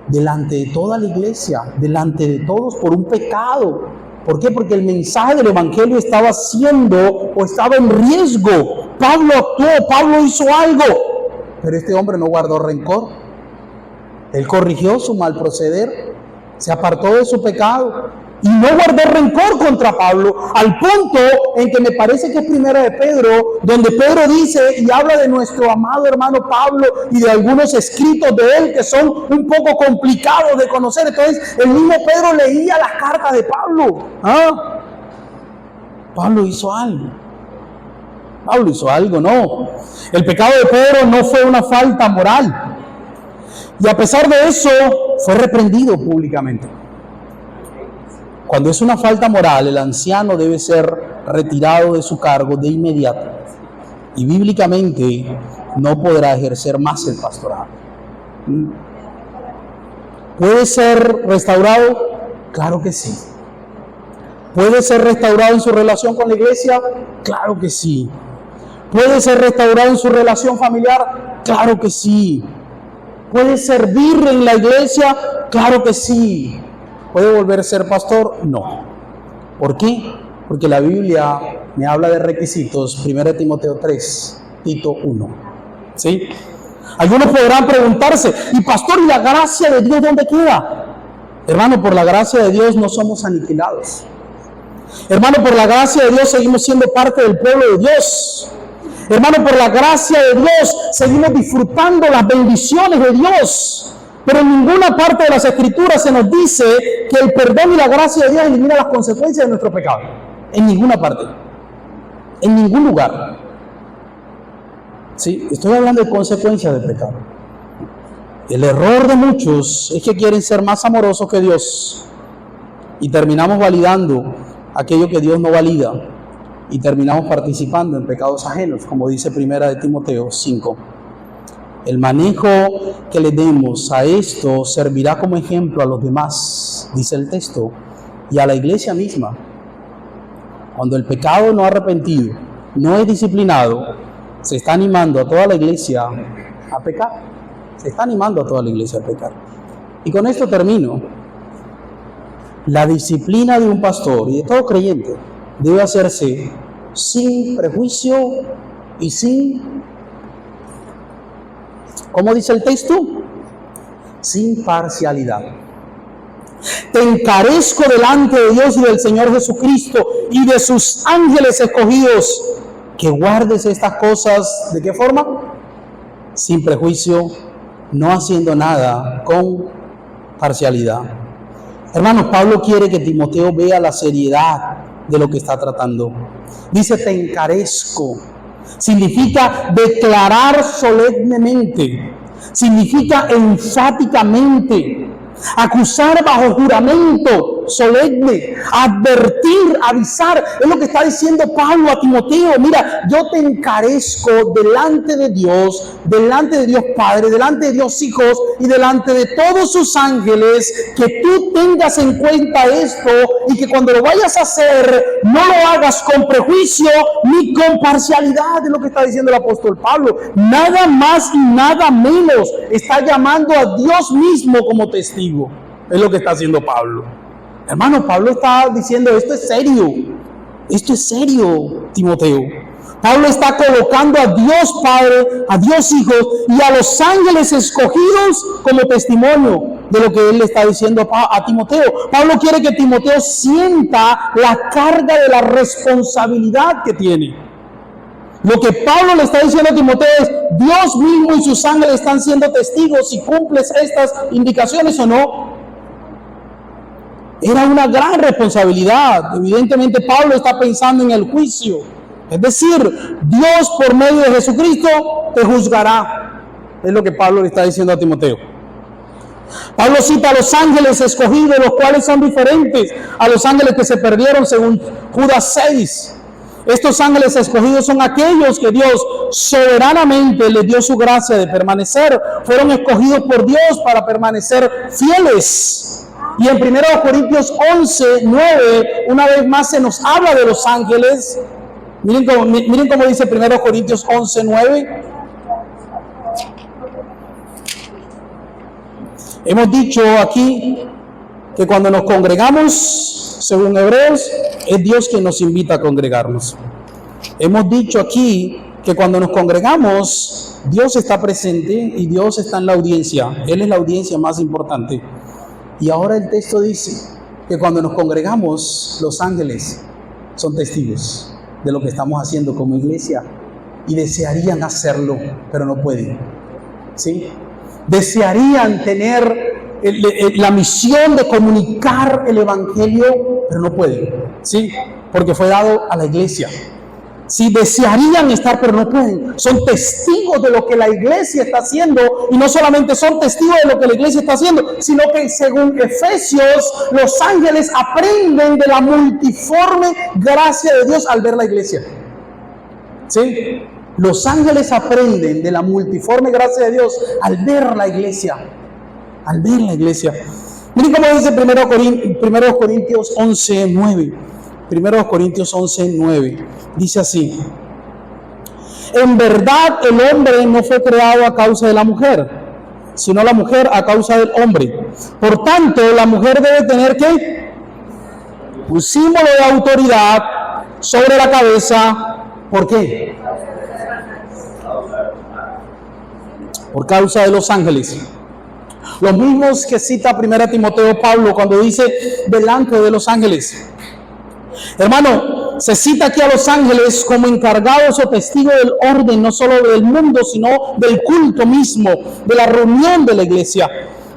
delante de toda la iglesia, delante de todos, por un pecado. ¿Por qué? Porque el mensaje del evangelio estaba en riesgo. Pablo actuó, Pablo hizo algo, pero este hombre no guardó rencor. Él corrigió su mal proceder, se apartó de su pecado y no guardó rencor contra Pablo, al punto en que me parece que es primera de Pedro, donde Pedro dice y habla de nuestro amado hermano Pablo y de algunos escritos de él que son un poco complicados de conocer. Entonces el mismo Pedro leía las cartas de Pablo. Pablo hizo algo, no. El pecado de Pedro no fue una falta moral, y a pesar de eso fue reprendido públicamente. Cuando es una falta moral, el anciano debe ser retirado de su cargo de inmediato, y bíblicamente no podrá ejercer más el pastorado. ¿Puede ser restaurado? Claro que sí. ¿Puede ser restaurado en su relación con la iglesia? Claro que sí. ¿Puede ser restaurado en su relación familiar? Claro que sí. ¿Puede servir en la iglesia? Claro que sí. ¿Puede volver a ser pastor? No. ¿Por qué? Porque la Biblia me habla de requisitos. 1 Timoteo 3, Tito 1. ¿Sí? Algunos podrán preguntarse, ¿y pastor, y la gracia de Dios dónde queda? Hermano, por la gracia de Dios no somos aniquilados. Hermano, por la gracia de Dios seguimos siendo parte del pueblo de Dios. Hermano, por la gracia de Dios seguimos disfrutando las bendiciones de Dios. Pero en ninguna parte de las Escrituras se nos dice que el perdón y la gracia de Dios elimina las consecuencias de nuestro pecado. En ninguna parte. En ningún lugar. Sí, estoy hablando de consecuencias del pecado. El error de muchos es que quieren ser más amorosos que Dios y terminamos validando aquello que Dios no valida y terminamos participando en pecados ajenos, como dice 1 Timoteo 5. El manejo que le demos a esto servirá como ejemplo a los demás, dice el texto, y a la iglesia misma. Cuando el pecado no arrepentido no es disciplinado, se está animando a toda la iglesia a pecar. Se está animando a toda la iglesia a pecar. Y con esto termino. La disciplina de un pastor y de todo creyente debe hacerse sin prejuicio y sin ¿Cómo dice el texto? Sin parcialidad. Te encarezco delante de Dios y del Señor Jesucristo y de sus ángeles escogidos, que guardes estas cosas, ¿de qué forma? Sin prejuicio, no haciendo nada con parcialidad. Hermanos, Pablo quiere que Timoteo vea la seriedad de lo que está tratando. Dice, te encarezco. Significa declarar solemnemente, significa enfáticamente, acusar bajo juramento solemne, advertir, avisar. Es lo que está diciendo Pablo a Timoteo. Mira, yo te encarezco delante de Dios Padre, delante de Dios Hijos y delante de todos sus ángeles, que tú tengas en cuenta esto y que cuando lo vayas a hacer no lo hagas con prejuicio ni con parcialidad. Es lo que está diciendo el apóstol Pablo. Nada más y nada menos. Está llamando a Dios mismo como testigo. Es lo que está haciendo Pablo. Hermano, Pablo está diciendo, esto es serio, Timoteo. Pablo está colocando a Dios Padre, a Dios Hijo y a los ángeles escogidos como testimonio de lo que él le está diciendo a Timoteo. Pablo quiere que Timoteo sienta la carga de la responsabilidad que tiene. Lo que Pablo le está diciendo a Timoteo es, Dios mismo y sus ángeles están siendo testigos si cumples estas indicaciones o no. Era una gran responsabilidad. Evidentemente Pablo está pensando en el juicio. Es decir, Dios por medio de Jesucristo te juzgará. Es lo que Pablo le está diciendo a Timoteo. Pablo cita a los ángeles escogidos, los cuales son diferentes a los ángeles que se perdieron según Judas 6. Estos ángeles escogidos son aquellos que Dios soberanamente les dio su gracia de permanecer. Fueron escogidos por Dios para permanecer fieles. Y en 1 Corintios 11:9, una vez más se nos habla de los ángeles. Miren cómo dice 1 Corintios 11:9. Hemos dicho aquí que cuando nos congregamos, según Hebreos, es Dios quien nos invita a congregarnos. Hemos dicho aquí que cuando nos congregamos, Dios está presente y Dios está en la audiencia. Él es la audiencia más importante. Y ahora el texto dice que cuando nos congregamos, los ángeles son testigos de lo que estamos haciendo como iglesia y desearían hacerlo, pero no pueden. ¿Sí? Desearían tener la misión de comunicar el evangelio, pero no pueden. ¿Sí? Porque fue dado a la iglesia. Sí, desearían estar, pero no pueden. Son testigos de lo que la iglesia está haciendo, y no solamente son testigos de lo que la iglesia está haciendo, sino que según Efesios, los ángeles aprenden de la multiforme gracia de Dios al ver la iglesia. ¿Sí? Los ángeles aprenden de la multiforme gracia de Dios al ver la iglesia. Al ver la iglesia. Miren cómo dice 1 Corintios 11:9. 1 Corintios 11:9 dice así: en verdad el hombre no fue creado a causa de la mujer, sino la mujer a causa del hombre. Por tanto, la mujer debe tener ¿qué? Un símbolo de autoridad sobre la cabeza. ¿Por qué? Por causa de los ángeles. Los mismos que cita 1 Timoteo Pablo cuando dice delante de los ángeles. Hermano, se cita aquí a los ángeles como encargados o testigos del orden, no solo del mundo, sino del culto mismo, de la reunión de la iglesia.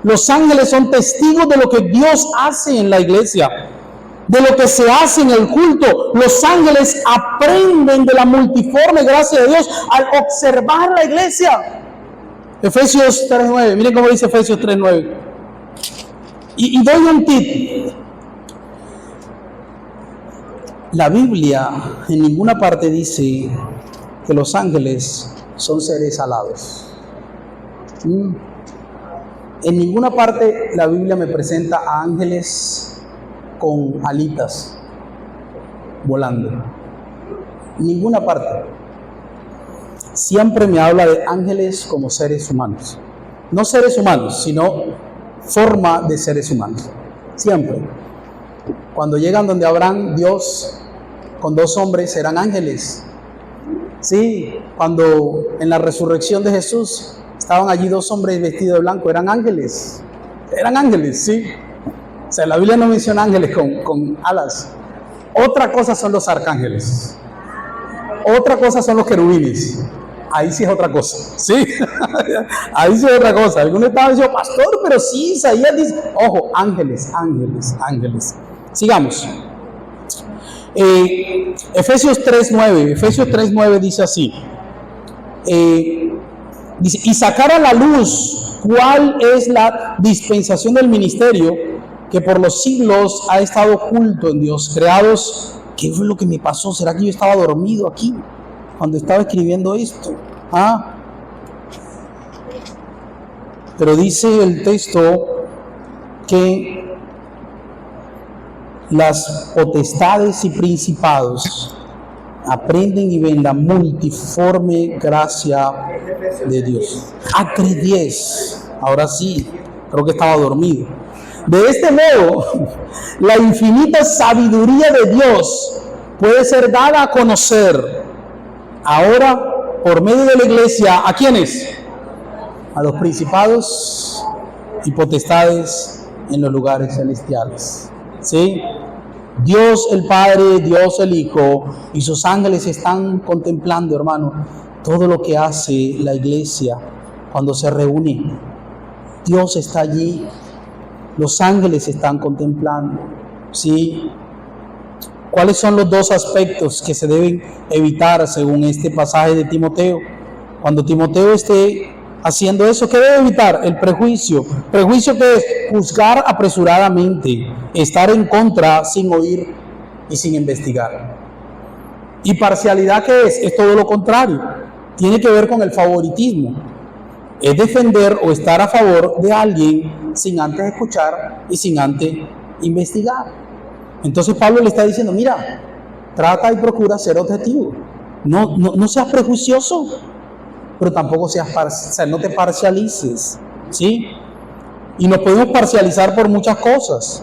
Los ángeles son testigos de lo que Dios hace en la iglesia, de lo que se hace en el culto. Los ángeles aprenden de la multiforme gracia de Dios al observar la iglesia. Efesios 3:9, miren cómo dice Efesios 3:9. Y doy un tip. La Biblia en ninguna parte dice que los ángeles son seres alados. En ninguna parte la Biblia me presenta a ángeles con alitas volando. En ninguna parte. Siempre me habla de ángeles como seres humanos. No seres humanos, sino forma de seres humanos. Siempre. Cuando llegan donde Abraham, Dios con 2 hombres serán ángeles. Sí, cuando en la resurrección de Jesús estaban allí dos hombres vestidos de blanco, eran ángeles, sí. O sea, la Biblia no menciona ángeles con alas. Otra cosa son los arcángeles, otra cosa son los querubines. Ahí sí es otra cosa, ¿sí? Ahí sí es otra cosa. Algunos estaban diciendo, pastor, pero sí, Isaías dice, ojo, ángeles. Sigamos. Efesios 3:9 dice así. Dice, y sacar a la luz cuál es la dispensación del ministerio que por los siglos ha estado oculto en Dios, creados. ¿Qué fue lo que me pasó? ¿Será que yo estaba dormido aquí cuando estaba escribiendo esto? Pero dice el texto que las potestades y principados aprenden y ven la multiforme gracia de Dios. Acre 10. Ahora sí, creo que estaba dormido. De este modo, la infinita sabiduría de Dios puede ser dada a conocer ahora por medio de la iglesia. ¿A quiénes? A los principados y potestades en los lugares celestiales. ¿Sí? Dios el Padre, Dios el Hijo y sus ángeles están contemplando, hermano, todo lo que hace la iglesia cuando se reúne. Dios está allí, los ángeles están contemplando. ¿Sí? ¿Cuáles son los dos aspectos que se deben evitar según este pasaje de Timoteo? Cuando Timoteo esté haciendo eso, ¿qué debe evitar? El prejuicio. ¿Prejuicio qué es? Juzgar apresuradamente, estar en contra sin oír y sin investigar. ¿Y parcialidad qué es? Es todo lo contrario. Tiene que ver con el favoritismo. Es defender o estar a favor de alguien sin antes escuchar y sin antes investigar. Entonces Pablo le está diciendo, mira, trata y procura ser objetivo. No seas prejuicioso, pero tampoco no te parcialices, ¿sí? Y nos podemos parcializar por muchas cosas.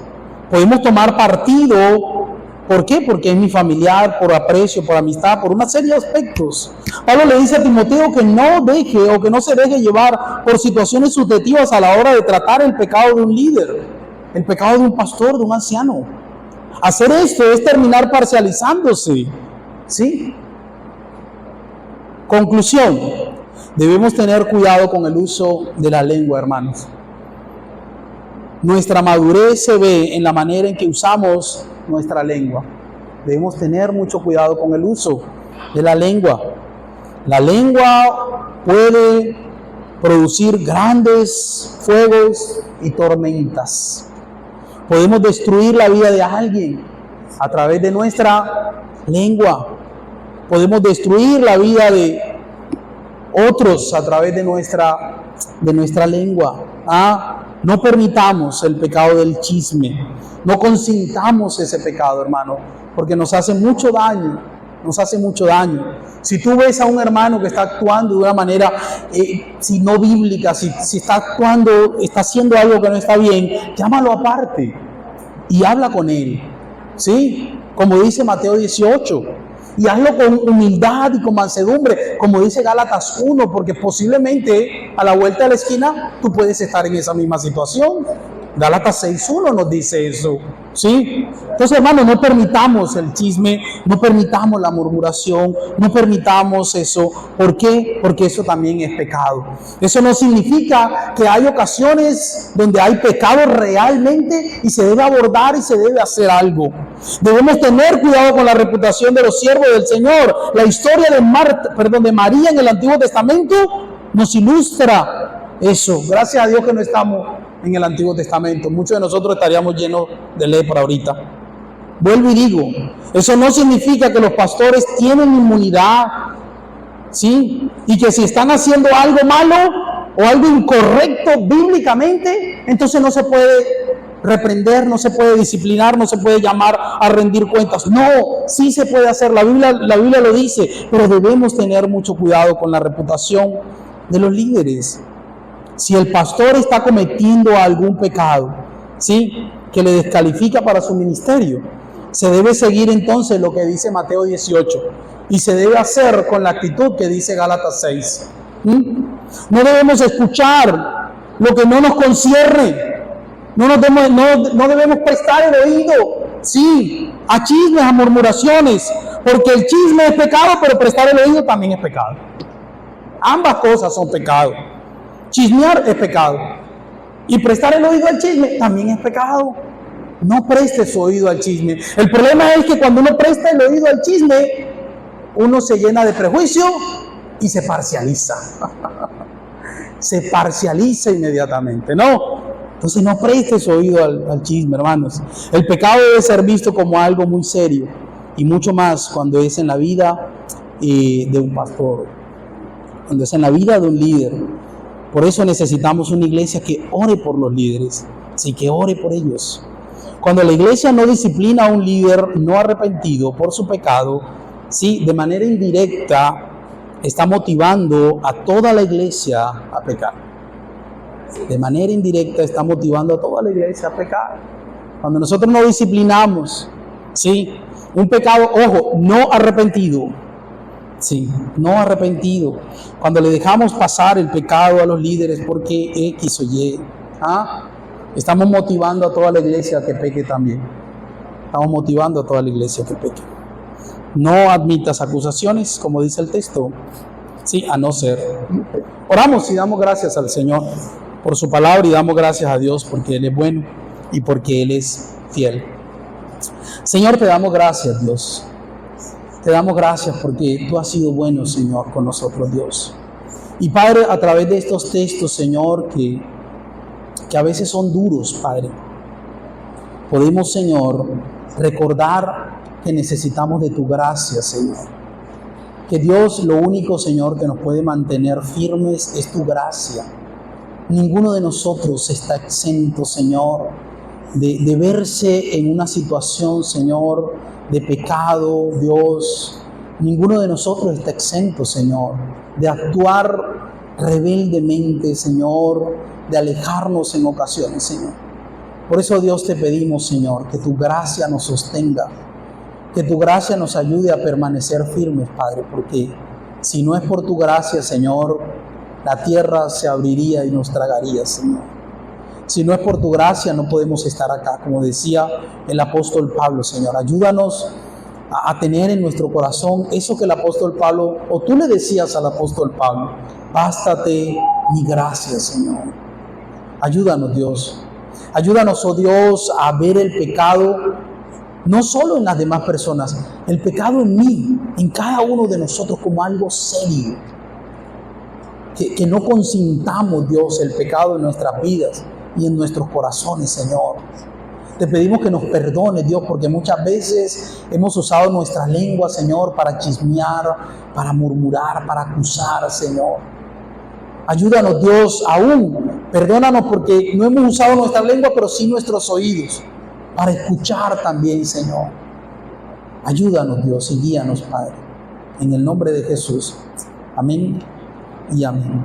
Podemos tomar partido. ¿Por qué? Porque es mi familiar, por aprecio, por amistad, por una serie de aspectos. Pablo le dice a Timoteo que no se deje llevar por situaciones subjetivas a la hora de tratar el pecado de un líder, el pecado de un pastor, de un anciano. Hacer esto es terminar parcializándose, ¿sí? Conclusión. Debemos tener cuidado con el uso de la lengua, hermanos. Nuestra madurez se ve en la manera en que usamos nuestra lengua. Debemos tener mucho cuidado con el uso de la lengua. La lengua puede producir grandes fuegos y tormentas. Podemos destruir la vida de alguien a través de nuestra lengua. Podemos destruir la vida de otros a través de nuestra lengua. No permitamos el pecado del chisme. No consintamos ese pecado, hermano, porque nos hace mucho daño. Si tú ves a un hermano que está actuando de una manera si no bíblica, si está actuando, está haciendo algo que no está bien, llámalo aparte y habla con él, ¿sí? Como dice Mateo 18. Y hazlo con humildad y con mansedumbre, como dice Gálatas 1, porque posiblemente a la vuelta de la esquina tú puedes estar en esa misma situación. Gálatas 6:1 nos dice eso, ¿sí? Entonces, hermanos, no permitamos el chisme, no permitamos la murmuración, no permitamos eso. ¿Por qué? Porque eso también es pecado. Eso no significa que hay ocasiones donde hay pecado realmente y se debe abordar y se debe hacer algo. Debemos tener cuidado con la reputación de los siervos del Señor. La historia de María en el Antiguo Testamento nos ilustra eso. Gracias a Dios que no estamos en el Antiguo Testamento. Muchos de nosotros estaríamos llenos de lepra ahorita. Vuelvo y digo, eso no significa que los pastores tienen inmunidad, ¿sí? Y que si están haciendo algo malo o algo incorrecto bíblicamente, entonces no se puede reprender, no se puede disciplinar, no se puede llamar a rendir cuentas. No, sí se puede hacer, la Biblia lo dice, pero debemos tener mucho cuidado con la reputación de los líderes. Si el pastor está cometiendo algún pecado, ¿sí?, que le descalifica para su ministerio, se debe seguir entonces lo que dice Mateo 18 y se debe hacer con la actitud que dice Gálatas 6. No debemos escuchar lo que no nos concierne. No debemos prestar el oído, sí, a chismes, a murmuraciones, porque el chisme es pecado, pero prestar el oído también es pecado. Ambas cosas son pecado. Chismear es pecado. Y prestar el oído al chisme también es pecado. No prestes su oído al chisme. El problema es que cuando uno presta el oído al chisme, uno se llena de prejuicio y se parcializa. Se parcializa inmediatamente, ¿no? Entonces no prestes su oído al chisme, hermanos. El pecado debe ser visto como algo muy serio, y mucho más cuando es en la vida de un pastor, cuando es en la vida de un líder. Por eso necesitamos una iglesia que ore por los líderes, sí, que ore por ellos. Cuando la iglesia no disciplina a un líder no arrepentido por su pecado, sí, de manera indirecta está motivando a toda la iglesia a pecar. De manera indirecta está motivando a toda la iglesia a pecar. Cuando nosotros no disciplinamos, sí, un pecado, ojo, no arrepentido, sí, no arrepentido. Cuando le dejamos pasar el pecado a los líderes porque X o Y, estamos motivando a toda la iglesia a que peque también. Estamos motivando a toda la iglesia a que peque. No admitas acusaciones, como dice el texto, sí, a no ser. Oramos y damos gracias al Señor por su palabra, y damos gracias a Dios porque Él es bueno y porque Él es fiel. Señor, te damos gracias, Dios. Te damos gracias porque tú has sido bueno, Señor, con nosotros, Dios. Y Padre, a través de estos textos, Señor, que a veces son duros, Padre, podemos, Señor, recordar que necesitamos de tu gracia, Señor. Que Dios, lo único, Señor, que nos puede mantener firmes es tu gracia. Ninguno de nosotros está exento, Señor, de verse en una situación, Señor, de pecado, Dios. Ninguno de nosotros está exento, Señor, de actuar rebeldemente, Señor, de alejarnos en ocasiones, Señor. Por eso, Dios, te pedimos, Señor, que tu gracia nos sostenga, que tu gracia nos ayude a permanecer firmes, Padre, porque si no es por tu gracia, Señor, la tierra se abriría y nos tragaría, Señor. Si no es por tu gracia, no podemos estar acá. Como decía el apóstol Pablo, Señor, ayúdanos a tener en nuestro corazón eso que el apóstol Pablo, o tú le decías al apóstol Pablo: bástate mi gracia, Señor. Ayúdanos, Dios. Ayúdanos, oh Dios, a ver el pecado no solo en las demás personas, el pecado en mí, en cada uno de nosotros, como algo serio. Que no consintamos, Dios, el pecado en nuestras vidas y en nuestros corazones, Señor. Te pedimos que nos perdones, Dios, porque muchas veces hemos usado nuestra lengua, Señor, para chismear, para murmurar, para acusar, Señor. Ayúdanos, Dios, aún. Perdónanos porque no hemos usado nuestra lengua, pero sí nuestros oídos, para escuchar también, Señor. Ayúdanos, Dios, y guíanos, Padre. En el nombre de Jesús. Amén y amén.